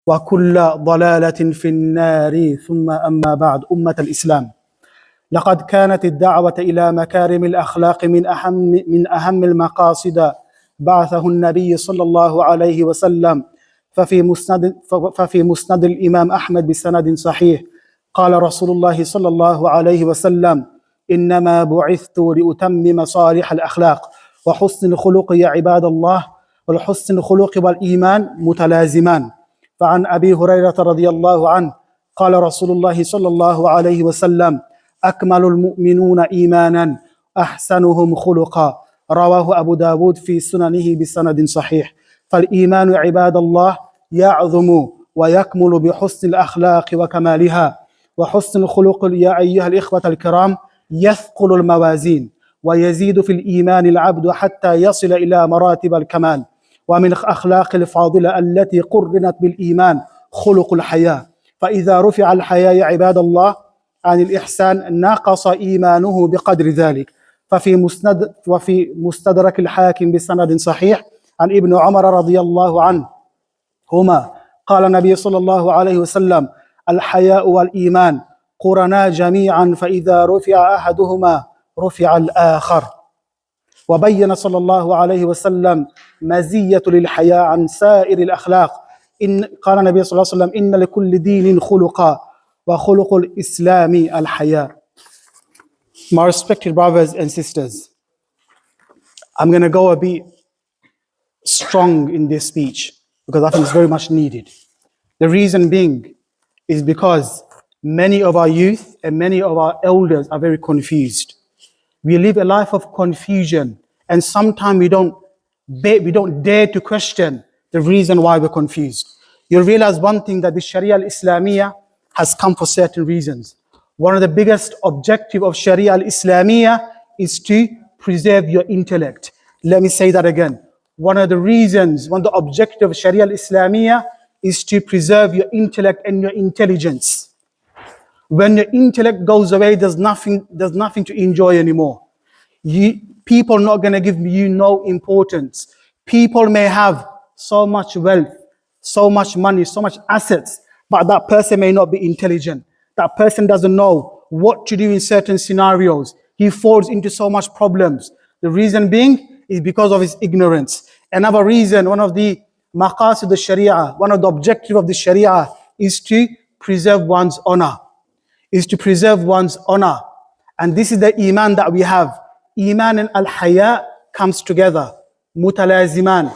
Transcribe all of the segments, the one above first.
وكل ضلالة في النار ثم أما بعد أمة الإسلام لقد كانت الدعوة إلى مكارم الأخلاق من أهم المقاصد بعثه النبي صلى الله عليه وسلم ففي مسند الإمام أحمد بسند صحيح قال رسول الله صلى الله عليه وسلم إنما بعثت لأتمم صالح الأخلاق وحسن الخلق يا عباد الله والحسن الخلق والإيمان متلازمان. فعن أبي هريرة رضي الله عنه قال رسول الله صلى الله عليه وسلم أكمل المؤمنون إيمانا أحسنهم خلقا رواه أبو داود في سننه بسند صحيح. فالإيمان عباد الله يعظم ويكمل بحسن الأخلاق وكمالها، وحسن الخلق يا أيها الإخوة الكرام يثقل الموازين ويزيد في الإيمان العبد حتى يصل إلى مراتب الكمال. ومن الأخلاق الفاضلة التي قرنت بالإيمان خلق الحياة، فإذا رفع الحياة يا عباد الله عن الإحسان نقص إيمانه بقدر ذلك. وفي مستدرك الحاكم بسند صحيح عن ابن عمر رضي الله عنهما قال النبي صلى الله عليه وسلم الحياء والإيمان قرنا جميعا فإذا رفع أحدهما رفع الآخر. وبين صلى الله عليه وسلم مزية للحياء عن سائر الأخلاق. قال النبي صلى الله عليه وسلم إن لكل دين خلقا وخلق الإسلام الحياء. My respected brothers and sisters, I'm going to go a bit strong in this speech because I think it's very much needed. The reason being is because many of our youth and many of our elders are very confused. We live a life of confusion, and sometimes we don't dare to question the reason why we're confused. You'll realize one thing, that the Sharia al-Islamiyah has come for certain reasons. One of the biggest objectives of Sharia al-Islamiyah is to preserve your intellect. Let me say that again. One of the objectives of Sharia al-Islamiyah is to preserve your intellect and your intelligence. When your intellect goes away, there's nothing to enjoy anymore. People are not going to give you no importance. People may have so much wealth, so much money, so much assets, but that person may not be intelligent. That person doesn't know what to do in certain scenarios. He falls into so much problems. The reason being is because of his ignorance. Another reason, one of the maqasid of the Sharia, one of the objectives of the Sharia is to preserve one's honor. And this is the iman that we have. Iman and al-haya comes together. Mutalaziman.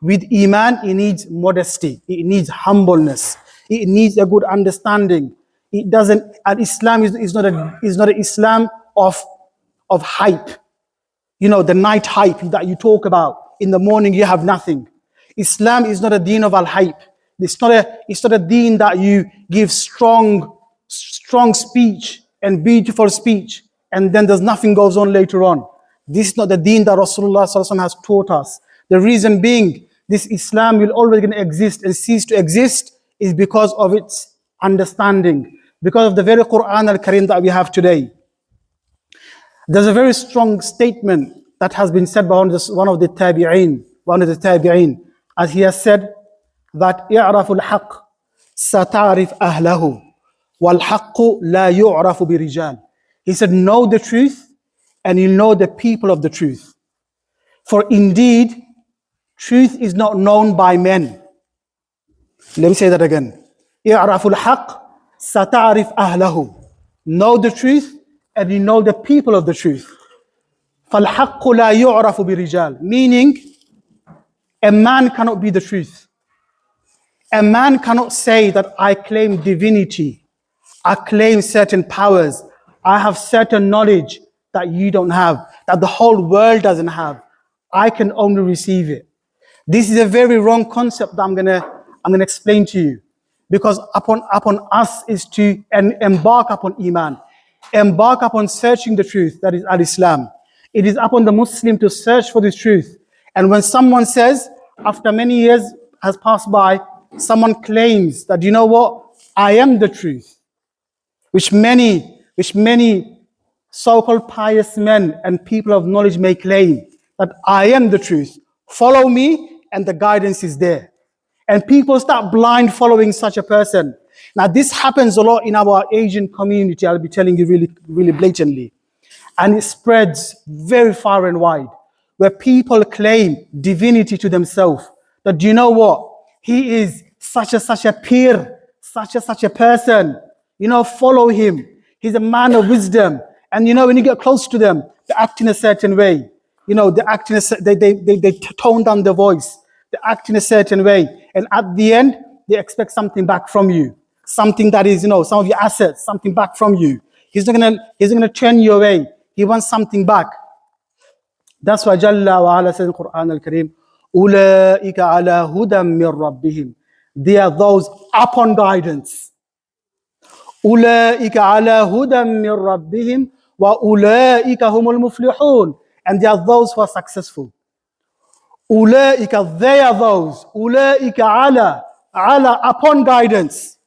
With iman, it needs modesty. It needs humbleness. It needs a good understanding. Islam is not an Islam of hype. You know, the night hype that you talk about. In the morning, you have nothing. Islam is not a deen of al-hype. It's not a deen that you give strong speech and beautiful speech, and then there's nothing goes on later on. This is not the deen that Rasulullah ﷺ has taught us. The reason being, this Islam will always going to exist and cease to exist is because of its understanding, because of the very Quran al-Karim that we have today. There's a very strong statement that has been said by one of the tabi'een, as he has said that يَعْرَفُ الْحَقِّ سَتَعْرِفْ أَهْلَهُ وَالْحَقُّ لَا يُعْرَفُ بِرِجَالٍ. He said, know the truth and you know the people of the truth. For indeed, truth is not known by men. Let me say that again. يَعْرَفُ الْحَقِّ سَتَعْرِفْ أَهْلَهُ. Know the truth and you know the people of the truth. فَالْحَقُّ لَا يُعْرَفُ بِرِجَالٍ. Meaning, a man cannot be the truth. A man cannot say that I claim divinity, I claim certain powers, I have certain knowledge that you don't have, that the whole world doesn't have. I can only receive it. This is a very wrong concept that I'm gonna explain to you. Because upon us is to embark upon Iman, embark upon searching the truth, that is al-Islam. It is upon the Muslim to search for the truth. And when someone says, after many years has passed by, someone claims that, you know what, I am the truth, which many so-called pious men and people of knowledge may claim, that I am the truth. Follow me and the guidance is there. And people start blind following such a person. Now, this happens a lot in our Asian community, I'll be telling you really, really blatantly. And it spreads very far and wide, where people claim divinity to themselves. That, do you know what? He is such a peer, such a person. You know, follow him. He's a man of wisdom. And you know, when you get close to them, they act in a certain way. You know, they tone down their voice. They act in a certain way. And at the end, they expect something back from you. Something that is, you know, some of your assets, something back from you. He's not gonna turn you away. He wants something back. That's why Jalla wa Ala says in the Quran al-Kareem, أُولَٰئِكَ عَلَىٰ هُدًى مِّن رَبِّهِمْ. They are those upon guidance. أُولَٰئِكَ عَلَىٰ هُدًى مِّن رَبِّهِمْ وَأُولَٰئِكَ هُمُ الْمُفْلِحُونَ. And they are those who are successful. أُولَٰئِكَ, they are those. أُولَٰئِكَ عَلَىٰ upon guidance.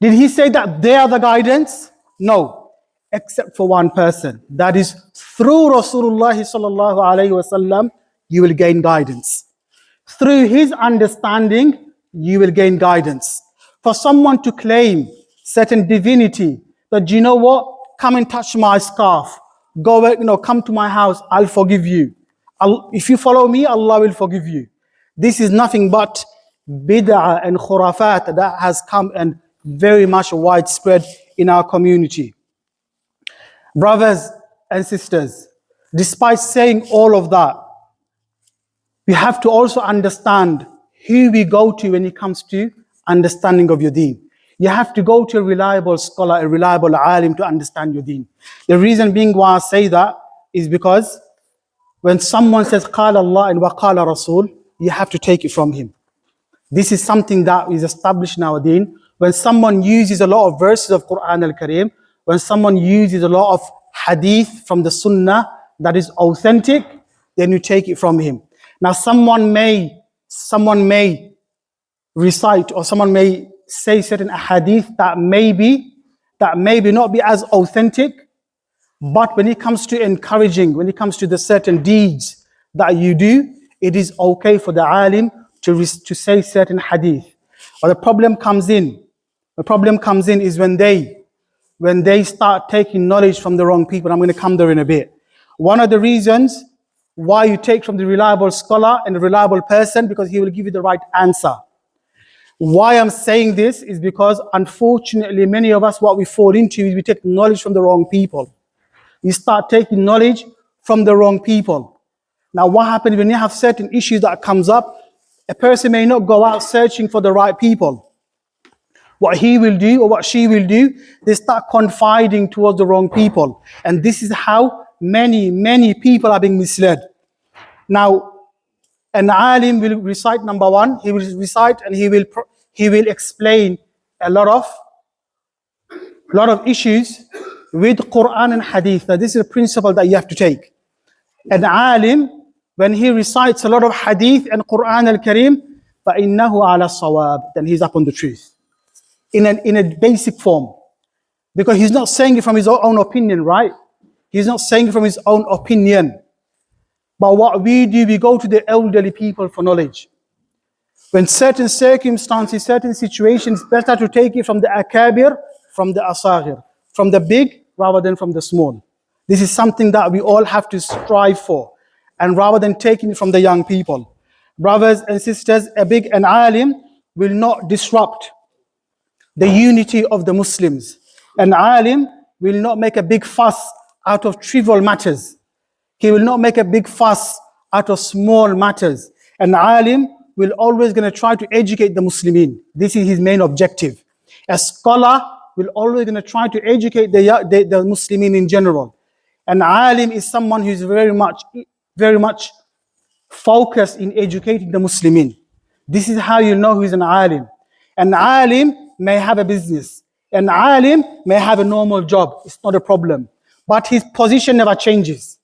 Did he say that they are the guidance? No, except for one person. That is, through Rasulullah sallallahu alayhi wasallam, you will gain guidance. Through his understanding, you will gain guidance. For someone to claim certain divinity, that, you know what, come and touch my scarf, go, you know, come to my house, I'll forgive you. If you follow me, Allah will forgive you. This is nothing but bid'ah and khurafat that has come and very much widespread in our community. Brothers and sisters, despite saying all of that, we have to also understand who we go to when it comes to understanding of your deen. You have to go to a reliable scholar, a reliable alim to understand your deen. The reason being why I say that is because when someone says Qala Allah and wa Qala Rasul, you have to take it from him. This is something that is established in our deen. When someone uses a lot of verses of Quran al-Kareem, when someone uses a lot of hadith from the Sunnah that is authentic, then you take it from him. Now, someone may recite or someone may say certain hadith that maybe not be as authentic, but when it comes to encouraging, when it comes to the certain deeds that you do, it is okay for the alim to say certain hadith. But the problem comes in is when they start taking knowledge from the wrong people. I'm going to come there in a bit. One of the reasons why you take from the reliable scholar and the reliable person, because he will give you the right answer. Why I'm saying this is because, unfortunately, many of us, what we fall into is we take knowledge from the wrong people. We start taking knowledge from the wrong people. Now, what happens when you have certain issues that comes up? A person may not go out searching for the right people. What he will do or what she will do, they start confiding towards the wrong people. And this is how many people are being misled. Now, an alim will recite, number one, he will recite and he will explain a lot of issues with Quran and Hadith. Now, this is a principle that you have to take. An alim, when he recites a lot of Hadith and Quran al-Kareem, فَإِنَّهُ عَلَى الصَّوَابِ, then he's up on the truth. In a basic form. Because he's not saying it from his own opinion, right? He's not saying it from his own opinion. But what we do, we go to the elderly people for knowledge. When certain circumstances, certain situations, better to take it from the akabir, from the asagir, from the big rather than from the small. This is something that we all have to strive for, and rather than taking it from the young people. Brothers and sisters, an alim will not disrupt the unity of the Muslims. An alim will not make a big fuss out of trivial matters. He will not make a big fuss out of small matters. An alim will always going to try to educate the Muslimin. This is his main objective. A scholar will always going to try to educate the Muslimin in general. An alim is someone who is very much focused in educating the Muslimin. This is how you know who is an alim. An alim may have a business. An alim may have a normal job. It's not a problem. But his position never changes.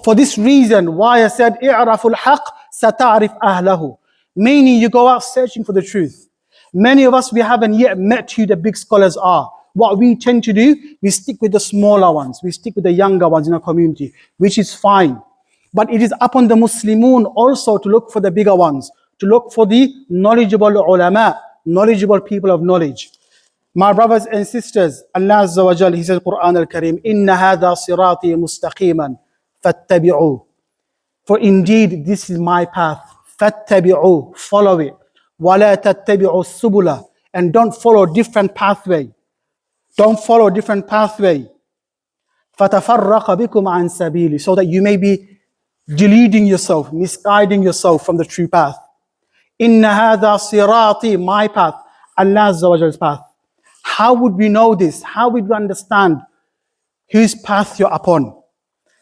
For this reason, why I said, إِعْرَفُ الْحَقِّ سَتَعْرِفْ أَهْلَهُ. Meaning you go out searching for the truth. Many of us, we haven't yet met who the big scholars are. What we tend to do, we stick with the smaller ones. We stick with the younger ones in our community, which is fine. But it is upon the Muslimun also to look for the bigger ones, to look for the knowledgeable ulama, knowledgeable people of knowledge. My brothers and sisters, Allah Azza wa Jal, He says, Quran al-Kareem, Inna hadha sirati mustaqiman, fattabi'u. For indeed, this is my path. Fattabi'u, follow it. Wala tattabi'u subula, and don't follow different pathway. Don't follow different pathway. فَتَفَرَّقَ بِكُمْ عَنْ سَبِيلِ, so that you may be deluding yourself, misguiding yourself from the true path. إِنَّ هَذَا صِرَاطِي, my path, Allah Azza wa Jal's path. How would we know this? How would we understand whose path you're upon?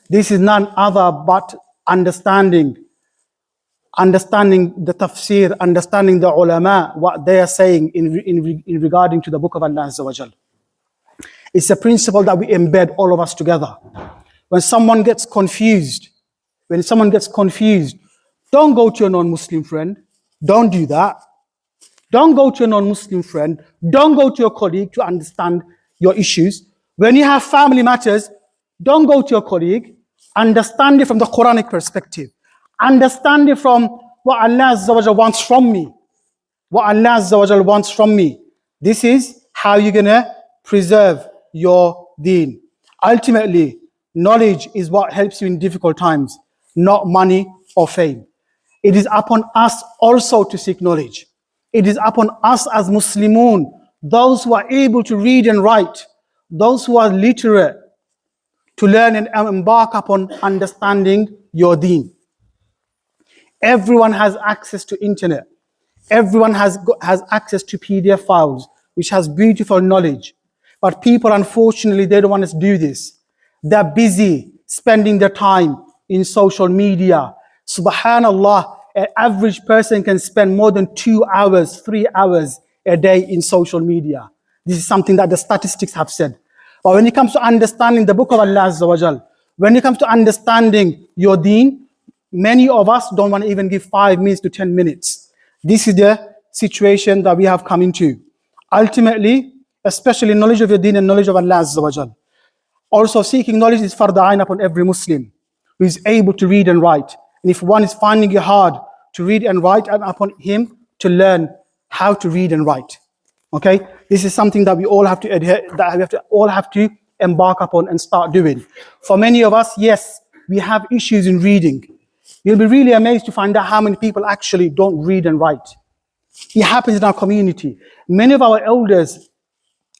This is none other but understanding the tafsir, understanding the ulama, what they are saying in regarding to the book of Allah Azza wa Jal. It's a principle that we embed all of us together. When someone gets confused, don't go to a non-Muslim friend. Don't do that. Don't go to a non-Muslim friend. Don't go to your colleague to understand your issues. When you have family matters, don't go to your colleague. Understand it from the Quranic perspective. Understand it from what Allah Azza wa Jal wants from me. What Allah Azza wa Jal wants from me. This is how you're going to preserve your deen. Ultimately, knowledge is what helps you in difficult times, not money or fame. It is upon us also to seek knowledge. It is upon us as Muslimun, those who are able to read and write, those who are literate, to learn and embark upon understanding your deen. Everyone has access to internet. Everyone has access to PDF files, which has beautiful knowledge. But people, unfortunately, they don't want us to do this. They're busy spending their time in social media. Subhanallah, an average person can spend more than 2 hours, 3 hours a day in social media. This is something that the statistics have said. But when it comes to understanding the book of Allah Azza wa Jal, when it comes to understanding your deen, many of us don't want to even give 5 minutes to 10 minutes. This is the situation that we have come into. Ultimately, especially knowledge of your deen and knowledge of Allah Azza wa Jal. Also, seeking knowledge is farda ayn upon every Muslim who is able to read and write. And if one is finding it hard to read and write, upon him to learn how to read and write. Okay, this is something that we all have to adhere, that we all have to embark upon and start doing. For many of us, yes, we have issues in reading. You'll be really amazed to find out how many people actually don't read and write. It happens in our community. Many of our elders,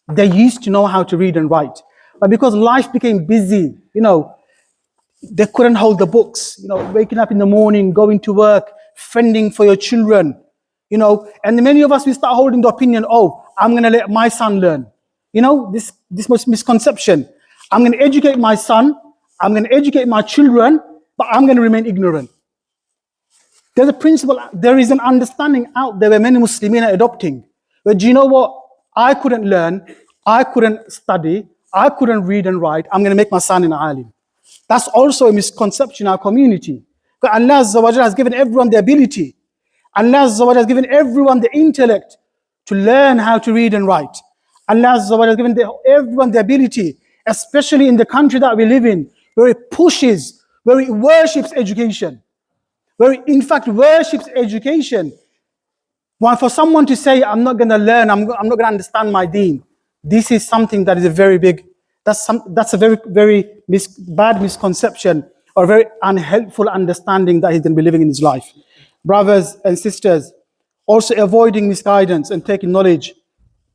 they used to know how to read and write, but because life became busy, they couldn't hold the books. Waking up in the morning, going to work, fending for your children. And many of us, we start holding the opinion, I'm going to let my son learn. This misconception. I'm going to educate my son, I'm going to educate my children, but I'm going to remain ignorant. There's a principle, there is an understanding out there where many Muslims are adopting. But do you know what? I couldn't learn, I couldn't study, I couldn't read and write, I'm going to make my son an alim. That's also a misconception in our community. But Allah Azza wa Jalla has given everyone the ability. Allah Azza wa Jalla has given everyone the intellect to learn how to read and write. Allah Azza wa Jalla has given everyone the ability, especially in the country that we live in, where it pushes, where it worships education. Where it in fact worships education. For someone to say, I'm not going to learn, I'm not going to understand my deen, this is something that is a very big, that's a very, very bad misconception or very unhelpful understanding that he's going to be living in his life. Brothers and sisters, also avoiding misguidance and taking knowledge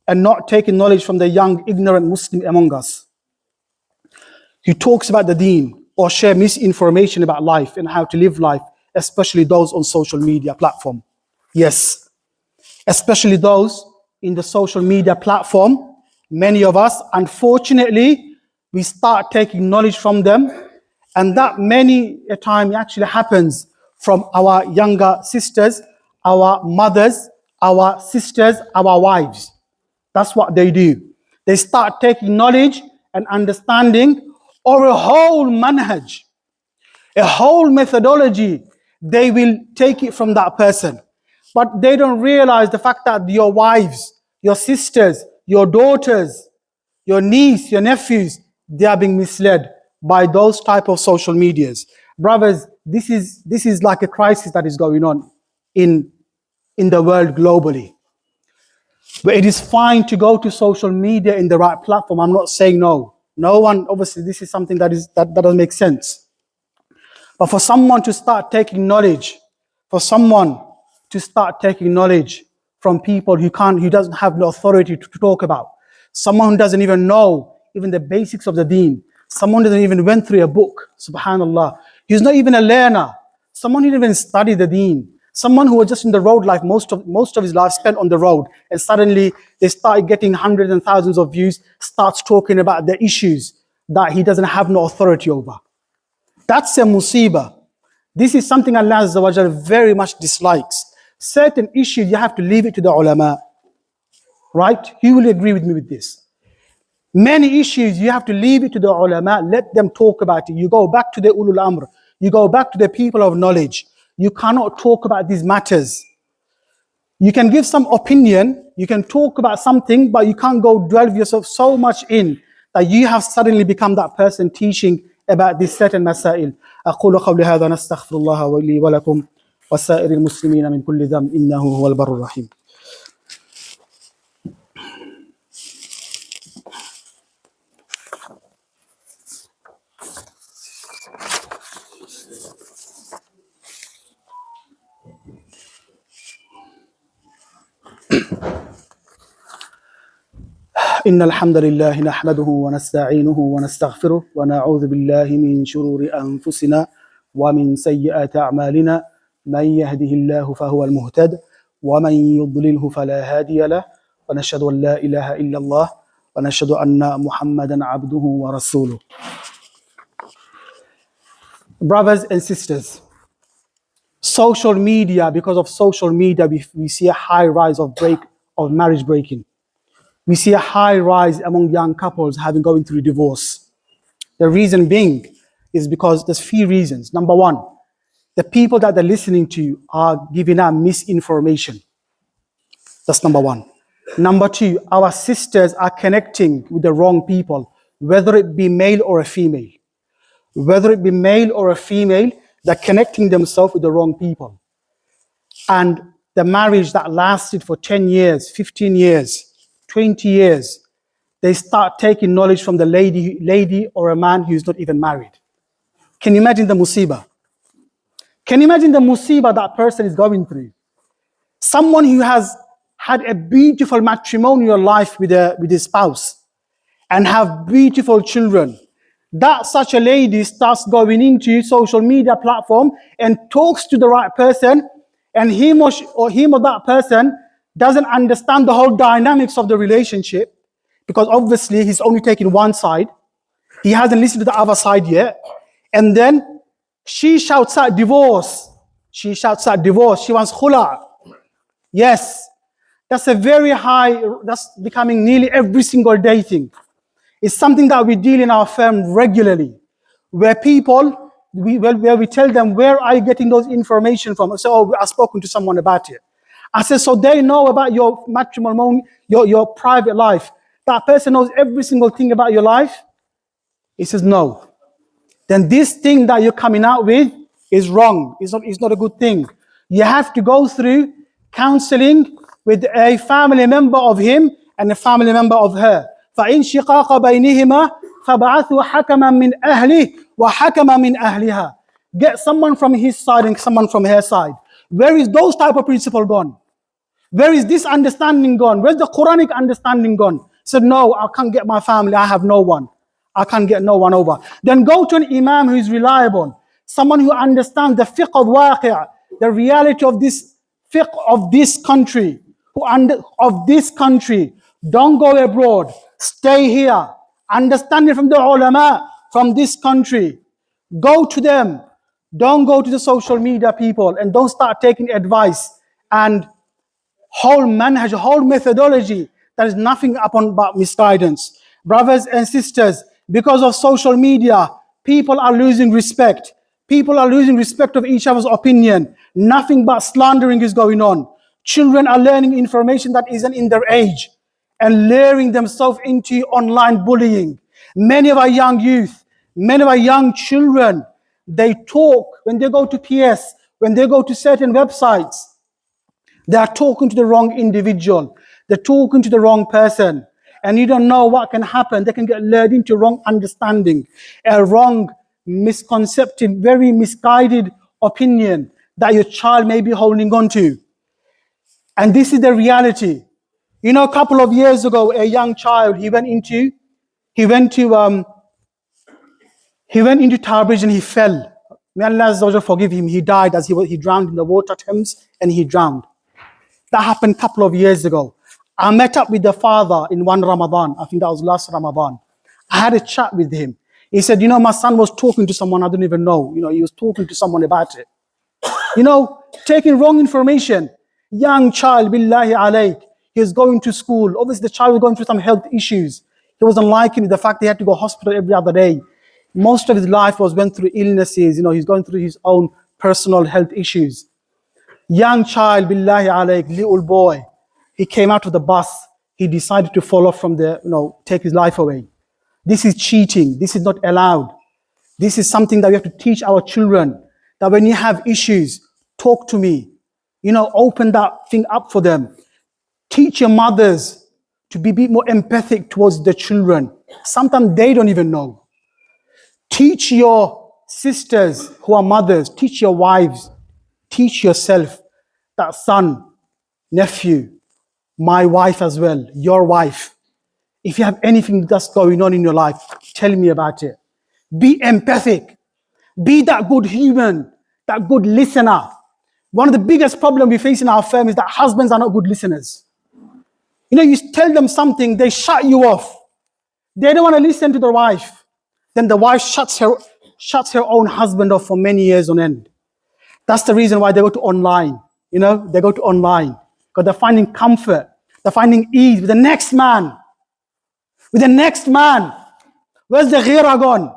and not taking knowledge from the young, ignorant Muslim among us who talks about the deen or share misinformation about life and how to live life, especially those on social media platform. Yes, especially those in the social media platform. Many of us, unfortunately, we start taking knowledge from them, and that many a time actually happens from our younger sisters, our mothers, our sisters, our wives. That's what they do. They start taking knowledge and understanding or a whole manhaj, a whole methodology. They will take it from that person. But they don't realize the fact that your wives, your sisters, your daughters, your niece, your nephews, they are being misled by those type of social medias. Brothers, this is like a crisis that is going on in in the world globally. But it is fine to go to social media in the right platform. I'm not saying no. No one, obviously, this is something that doesn't make sense. But for someone to start taking knowledge, from people who doesn't have the authority to talk about, someone who doesn't even know even the basics of the deen, someone who doesn't even went through a book, subhanallah, he's not even a learner, someone who didn't even study the deen, someone who was just in the road life, most of his life spent on the road, and suddenly they start getting hundreds and thousands of views, starts talking about the issues that he doesn't have no authority over. That's a musibah. This is something Allah Azza wa Jal very much dislikes. Certain issues, you have to leave it to the ulama. Right? You will agree with me with this. Many issues, you have to leave it to the ulama. Let them talk about it. You go back to the ulul amr. You go back to the people of knowledge. You cannot talk about these matters. You can give some opinion. You can talk about something, but you can't go delve yourself so much in that you have suddenly become that person teaching about these certain masail. أقول قولي هذا نستغفر الله لي ولكم وسائر المسلمين من كل ذنب إنه هو البر الرحيم. إن الحمد لله نحمده ونستعينه ونستغفره ونعوذ بالله من شرور أنفسنا ومن سيئات أعمالنا من يهده الله فهو المهتد ومن يضلله فلا هادي له ونشهد أن لا إله إلا الله ونشهد أن محمدا عبده ورسوله. Brothers and sisters, social media, because of social media, we see a high rise of marriage breaking. We see a high rise among young couples going through divorce. The reason being is because there's few reasons. Number one, the people that they're listening to are giving out misinformation. That's number one. Number two, our sisters are connecting with the wrong people, whether it be male or a female. Whether it be male or a female, they're connecting themselves with the wrong people. And the marriage that lasted for 10 years, 15 years, 20 years, they start taking knowledge from the lady or a man who's not even married. Can you imagine the musibah? Can you imagine the musibah that person is going through? Someone who has had a beautiful matrimonial life with his spouse and have beautiful children, that such a lady starts going into social media platform and talks to the right person, and him or that person doesn't understand the whole dynamics of the relationship, because obviously he's only taking one side. He hasn't listened to the other side yet. And then she shouts out divorce. She wants khula. Yes, that's a very high, that's becoming nearly every single day thing. It's something that we deal in our firm regularly, where people, where we tell them, where are you getting those information from? I say, oh, I've spoken to someone about it. I said, so they know about your matrimony, your private life. That person knows every single thing about your life? He says, no. Then this thing that you're coming out with is wrong. It's not a good thing. You have to go through counseling with a family member of him and a family member of her. فَإِنْ شِقَاقَ بَيْنِهِمَا فَبَعَثُوا حَكَمًا مِنْ أَهْلِهِ وَحَكَمًا مِنْ أَهْلِهَا. Get someone from his side and someone from her side. Where is those type of principle gone? Where is this understanding gone? Where's the Quranic understanding gone? He said, no, I can't get my family. I have no one. I can't get no one over. Then go to an imam who is reliable. Someone who understands the fiqh of waqi', the reality of this fiqh of this country. Of this country. Don't go abroad. Stay here. Understand it from the ulama, from this country. Go to them. Don't go to the social media people, and don't start taking advice and whole manhaj, whole methodology that is nothing upon but misguidance. Brothers and sisters, because of social media, people are losing respect. People are losing respect of each other's opinion. Nothing but slandering is going on. Children are learning information that isn't in their age and luring themselves into online bullying. Many of our young youth, many of our young children, they talk when they go to PS, when they go to certain websites. They are talking to the wrong individual. They're talking to the wrong person. And you don't know what can happen. They can get led into wrong understanding, a wrong, misconception, very misguided opinion that your child may be holding on to. And this is the reality. You know, a couple of years ago, a young child, he went into Tarbridge and he fell. May Allah Azza wa Jalla forgive him. He died as he drowned in the water Thames, and he drowned. That happened a couple of years ago. I met up with the father in one Ramadan. I think that was last Ramadan. I had a chat with him. He said, you know, my son was talking to someone I don't even know. You know, he was talking to someone about it. You know, taking wrong information. Young child, billahi alayk. He was going to school. Obviously, the child was going through some health issues. He wasn't liking the fact that he had to go to hospital every other day. Most of his life went through illnesses. You know, he's going through his own personal health issues. Young child, billahi alayk, little boy. He came out of the bus. He decided to fall off from take his life away. This is cheating. This is not allowed. This is something that we have to teach our children. That when you have issues, talk to me. You know, open that thing up for them. Teach your mothers to be more empathic towards the children. Sometimes they don't even know. Teach your sisters who are mothers. Teach your wives. Teach yourself that son, nephew, my wife as well, your wife. If you have anything that's going on in your life, tell me about it. Be empathic. Be that good human, that good listener. One of the biggest problems we face in our family is that husbands are not good listeners. You know, you tell them something, they shut you off. They don't want to listen to their wife. Then the wife shuts her own husband off for many years on end. That's the reason why they go to online. You know, they go to online because they're finding comfort. They're finding ease with the next man. With the next man. Where's the ghira gone?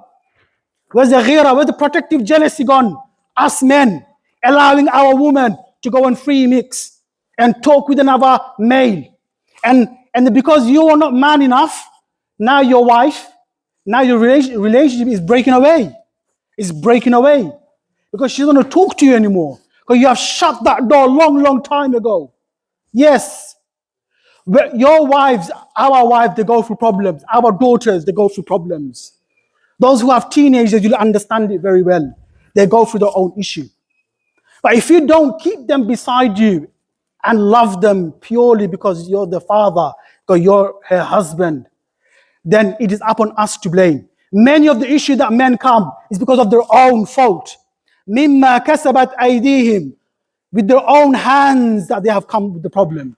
Where's the ghira? Where's the protective jealousy gone? Us men allowing our woman to go on free mix and talk with another male. And because you are not man enough, now your wife, now your relationship is breaking away. It's breaking away. Because she doesn't want to talk to you anymore. Because you have shut that door long time ago. Yes. But your wives, our wives, they go through problems. Our daughters, they go through problems. Those who have teenagers, you'll understand it very well. They go through their own issue. But if you don't keep them beside you and love them purely because you're the father, because you're her husband, then it is upon us to blame. Many of the issues that men come is because of their own fault. مِمَّا كَسَبَتْ أَيْدِيهِمْ. With their own hands that they have come with the problem.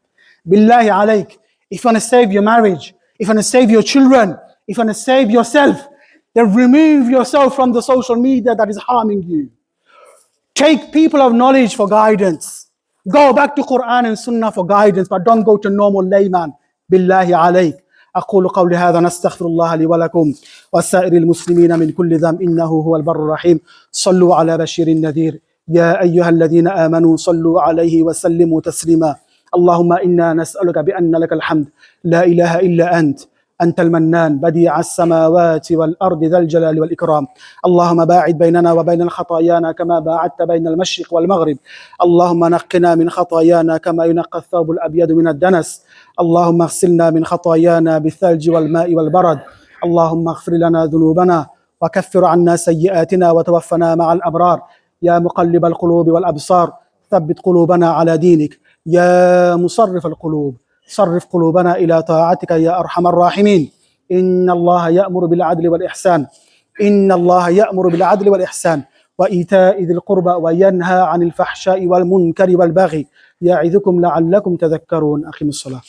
Billahi alayk. If you want to save your marriage, if you want to save your children, if you want to save yourself, then remove yourself from the social media that is harming you. Take people of knowledge for guidance. Go back to Quran and Sunnah for guidance, but don't go to normal layman. Billahi alayk. أقول قولي هذا نستغفر الله لي ولكم وسائر المسلمين من كل ذنب إنه هو البر الرحيم صلوا على بشير النذير يا أيها الذين آمنوا صلوا عليه وسلموا تسليما اللهم إنا نسألك بأن لك الحمد لا إله إلا أنت المنان بديع السماوات والأرض ذا الجلال والإكرام اللهم باعد بيننا وبين الخطايانا كما باعدت بين المشرق والمغرب اللهم نقنا من خطايانا كما ينقى الثوب الأبيض من الدنس اللهم اغسلنا من خطايانا بالثلج والماء والبرد اللهم اغفر لنا ذنوبنا وكفر عنا سيئاتنا وتوفنا مع الأبرار يا مقلب القلوب والأبصار ثبت قلوبنا على دينك يا مصرف القلوب صرف قلوبنا إلى طاعتك يا أرحم الراحمين إن الله يأمر بالعدل والإحسان إن الله يأمر بالعدل والإحسان وإيتاء ذي القربى وينهى عن الفحشاء والمنكر والبغي يعظكم لعلكم تذكرون أقيموا الصلاة